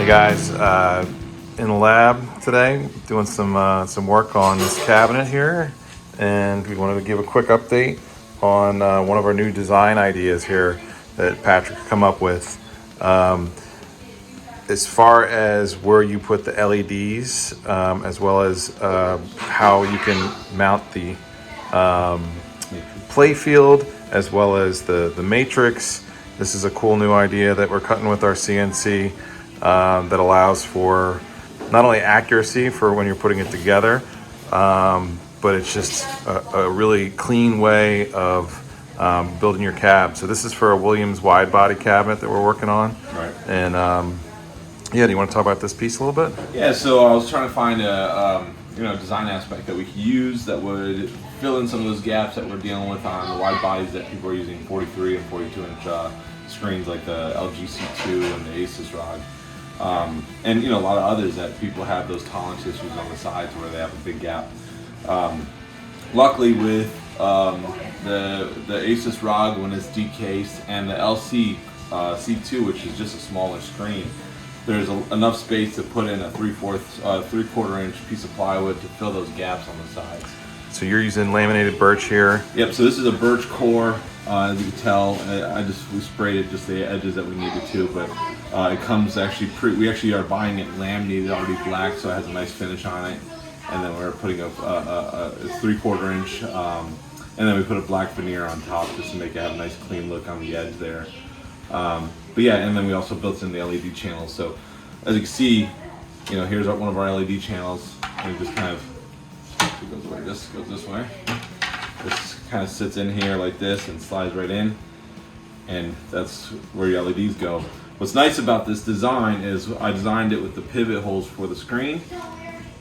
Hey guys, in the lab today, doing some work on this cabinet here, and we wanted to give a quick update on one of our new design ideas here that Patrick come up with. As far as where you put the LEDs, as well as how you can mount the playfield, as well as the matrix. This is a cool new idea that we're cutting with our CNC that allows for not only accuracy for when you're putting it together, but it's just a really clean way of building your cab. So this is for a Williams wide body cabinet that we're working on. Right. And yeah, do you want to talk about this piece a little bit? Yeah, so I was trying to find a design aspect that we could use that would fill in some of those gaps that we're dealing with on the wide bodies that people are using 43 and 42 inch screens like the LG C2 and the Asus ROG. And a lot of others that people have those tolerance issues on the sides where they have a big gap. Luckily with the Asus ROG when it's decased and the LC C2, which is just a smaller screen, there's enough space to put in a 3/4 inch piece of plywood to fill those gaps on the sides. So you're using laminated birch here. Yep, so this is a birch core. As you can tell, we sprayed it just the edges that we needed to, but it comes actually we actually are buying it laminated already black, so it has a nice finish on it. And then we're putting a 3/4 inch, and then we put a black veneer on top just to make it have a nice clean look on the edge there. But yeah, and then we also built in the LED channels. So as you can see, here's one of our LED channels, and it just kind of goes this way. This kind of sits in here like this and slides right in, and that's where your LEDs go. What's nice about this design is I designed it with the pivot holes for the screen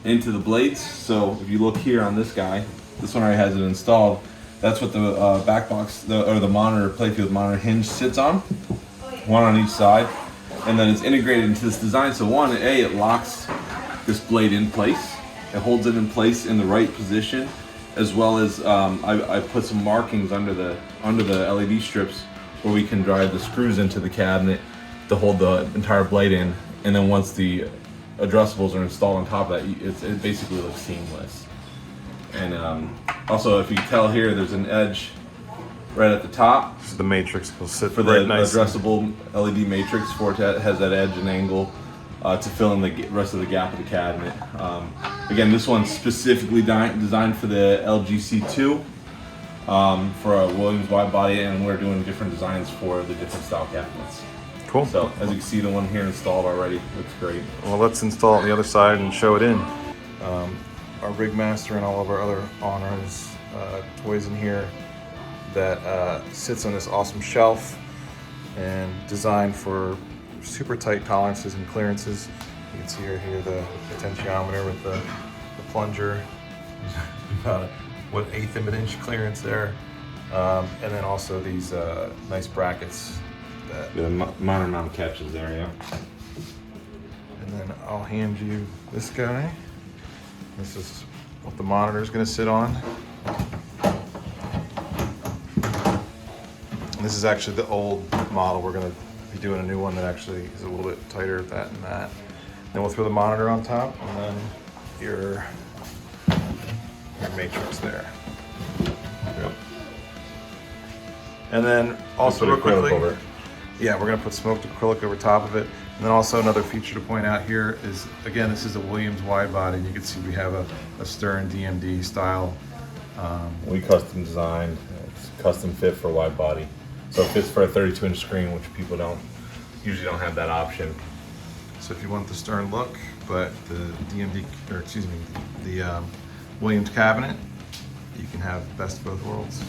into the blades. So if you look here on this guy, this one already has it installed. That's what the back box, or the monitor, playfield monitor hinge sits on, one on each side, and then it's integrated into this design. So it locks this blade in place. It holds it in place in the right position, as well as I put some markings under the LED strips where we can drive the screws into the cabinet to hold the entire blade in. And then once the addressables are installed on top of that, it basically looks seamless. And also, if you can tell here, there's an edge right at the top. So the matrix will sit for the addressable LED matrix for it has that edge and angle to fill in the rest of the gap of the cabinet. Again, this one's specifically designed for the LG C2 for a Williams wide body, and we're doing different designs for the different style cabinets. Cool. So as you can see, the one here installed already looks great. Well, let's install it on the other side and show it in. Our Rig Master and all of our other honors toys in here that sits on this awesome shelf and designed for super tight tolerances and clearances. You can see here the potentiometer with the plunger, about what 1/8 of an inch clearance there, and then also these nice brackets. The monitor mount catches there, yeah. And then I'll hand you this guy. This is what the monitor is going to sit on. This is actually the old model. We're going to be doing a new one that actually is a little bit tighter at that and that. Then we'll throw the monitor on top, and then your matrix there. Yep. And then also real quickly, yeah, we're going to put smoked acrylic over top of it. And then also another feature to point out here is, again, this is a Williams wide body, and you can see we have a Stern DMD style. We custom designed, it's custom fit for wide body. So it fits for a 32 inch screen, which people usually don't have that option. So if you want the Stern look, but the DMD, or excuse me, the Williams cabinet, you can have best of both worlds.